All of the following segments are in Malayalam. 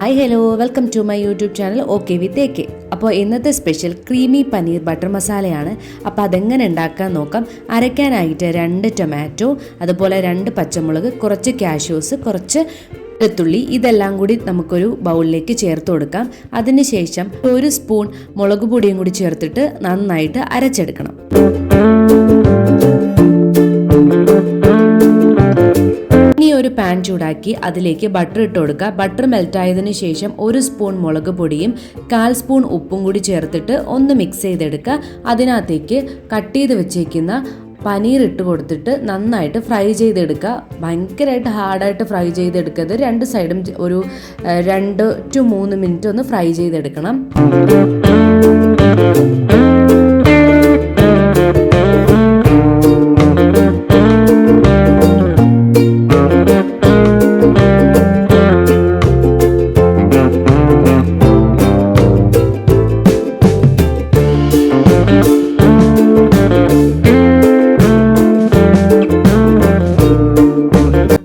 Hi hello, welcome to my YouTube channel okay with AK. അപ്പോൾ ഇന്നത്തെ സ്പെഷ്യൽ ക്രീമി പനീർ ബട്ടർ മസാലയാണ്. അപ്പോൾ അതെങ്ങനെ ഉണ്ടാക്കാൻ നോക്കാം. അരയ്ക്കാനായിട്ട് 2 ടൊമാറ്റോ, അതുപോലെ 2 പച്ചമുളക്, കുറച്ച് കാഷ്യൂസ്, കുറച്ച് വെളുത്തുള്ളി, ഇതെല്ലാം കൂടി നമുക്കൊരു ബൗളിലേക്ക് ചേർത്ത് കൊടുക്കാം. അതിനുശേഷം 1 സ്പൂൺ മുളക് പൊടിയും കൂടി ചേർത്തിട്ട് നന്നായിട്ട് അരച്ചെടുക്കണം. ഒരു പാൻ ചൂടാക്കി അതിലേക്ക് ബട്ടർ ഇട്ട് കൊടുക്കുക. ബട്ടർ മെൽറ്റ് ആയതിനു ശേഷം 1 സ്പൂൺ മുളക് പൊടിയും 1/4 സ്പൂൺ ഉപ്പും കൂടി ചേർത്തിട്ട് ഒന്ന് മിക്സ് ചെയ്തെടുക്കുക. അതിനകത്തേക്ക് കട്ട് ചെയ്ത് വെച്ചേക്കുന്ന പനീർ ഇട്ട് കൊടുത്തിട്ട് നന്നായിട്ട് ഫ്രൈ ചെയ്തെടുക്കുക. ഭയങ്കരമായിട്ട് ഹാർഡായിട്ട് ഫ്രൈ ചെയ്തെടുക്കരുത്. 2 സൈഡും ഒരു 2 to 3 മിനിറ്റ് ഒന്ന് ഫ്രൈ ചെയ്തെടുക്കണം.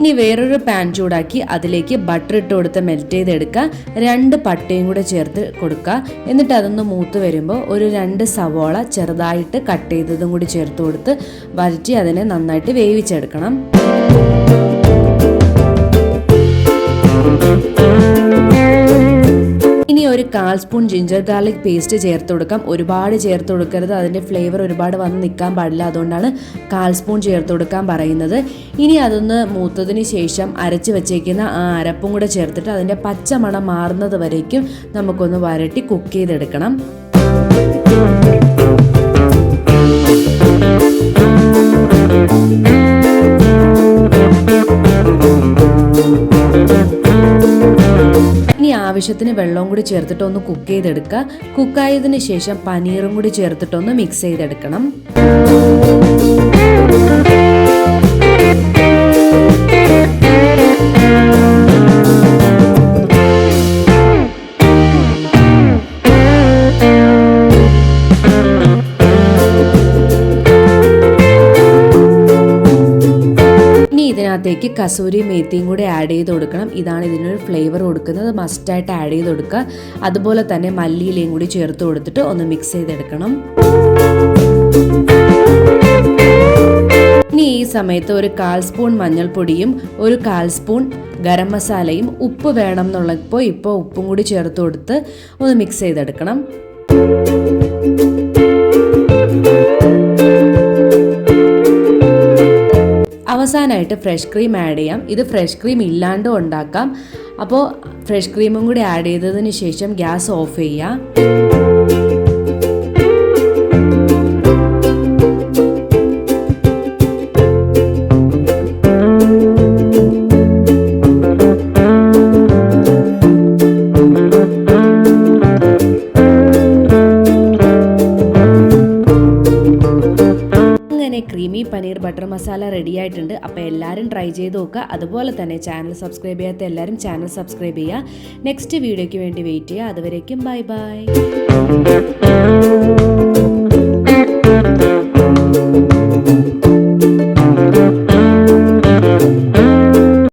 ഇനി വേറൊരു പാൻ ചൂടാക്കി അതിലേക്ക് ബട്ടർ ഇട്ട് കൊടുത്ത് മെൽറ്റ് ചെയ്തെടുക്കുക. 2 പട്ടയും കൂടെ ചേർത്ത് കൊടുക്കുക. എന്നിട്ട് അതൊന്ന് മൂത്ത് വരുമ്പോൾ ഒരു 2 സവോള ചെറുതായിട്ട് കട്ട് ചെയ്തതും കൂടി ചേർത്ത് കൊടുത്ത് വഴറ്റി അതിനെ നന്നായിട്ട് വേവിച്ചെടുക്കണം. ഇനി ഒരു 1/4 സ്പൂൺ ജിഞ്ചർ ഗാർലിക് പേസ്റ്റ് ചേർത്ത് കൊടുക്കാം. ഒരുപാട് ചേർത്ത് കൊടുക്കരുത്, അതിൻ്റെ ഫ്ലേവർ ഒരുപാട് വന്ന് നിൽക്കാൻ പാടില്ല. അതുകൊണ്ടാണ് 1/4 സ്പൂൺ ചേർത്ത് കൊടുക്കാൻ പറയുന്നത്. ഇനി അതൊന്ന് മൂത്തതിന് ശേഷം അരച്ച് വെച്ചേക്കുന്ന ആ അരപ്പും കൂടെ ചേർത്തിട്ട് അതിൻ്റെ പച്ചമണം മാറുന്നത് വരേക്കും നമുക്കൊന്ന് വരട്ടി കുക്ക് ചെയ്തെടുക്കണം. ഇനി ആവശ്യത്തിന് വെള്ളവും കൂടി ചേർത്തിട്ട് ഒന്ന് കുക്ക് ചെയ്തെടുക്കുക. കുക്കായതിനു ശേഷം പനീറും കൂടി ചേർത്തിട്ടൊന്ന് മിക്സ് ചെയ്തെടുക്കണം. ഇതിനകത്തേക്ക് കസൂരി മേത്തിയും കൂടി ആഡ് ചെയ്ത് കൊടുക്കണം. ഇതാണ് ഇതിനൊരു ഫ്ലേവർ കൊടുക്കുന്നത്. മസ്റ്റായിട്ട് ആഡ് ചെയ്ത് കൊടുക്കുക. അതുപോലെ തന്നെ മല്ലിയിലയും കൂടി ചേർത്ത് കൊടുത്തിട്ട് ഒന്ന് മിക്സ് ചെയ്തെടുക്കണം. ഇനി ഈ സമയത്ത് ഒരു 1/4 സ്പൂൺ മഞ്ഞൾപ്പൊടിയും ഒരു 1/4 സ്പൂൺ ഗരം മസാലയും ഉപ്പ് വേണം എന്നുള്ളപ്പോൾ ഇപ്പോൾ ഉപ്പും കൂടി ചേർത്ത് കൊടുത്ത് ഒന്ന് മിക്സ് ചെയ്തെടുക്കണം. അവസാനമായിട്ട് ഫ്രഷ് ക്രീം ആഡ് ചെയ്യാം. ഇത് ഫ്രഷ് ക്രീം ഇല്ലാണ്ടും ഉണ്ടാക്കാം. അപ്പോൾ ഫ്രഷ് ക്രീമും കൂടി ആഡ് ചെയ്തതിന് ശേഷം ഗ്യാസ് ഓഫ് ചെയ്യാം. Creamy paneer butter masala ready ആയിട്ടുണ്ട്. അപ്പോൾ എല്ലാവരും ട്രൈ ചെയ്ത് നോക്കുക. അതുപോലെ തന്നെ ചാനൽ സബ്സ്ക്രൈബ് ചെയ്യാത്ത എല്ലാവരും ചാനൽ സബ്സ്ക്രൈബ് ചെയ്യുക. നെക്സ്റ്റ് വീഡിയോയ്ക്ക് വേണ്ടി വെയിറ്റ് ചെയ്യുക. അതുവരേക്കും ബൈ ബൈ.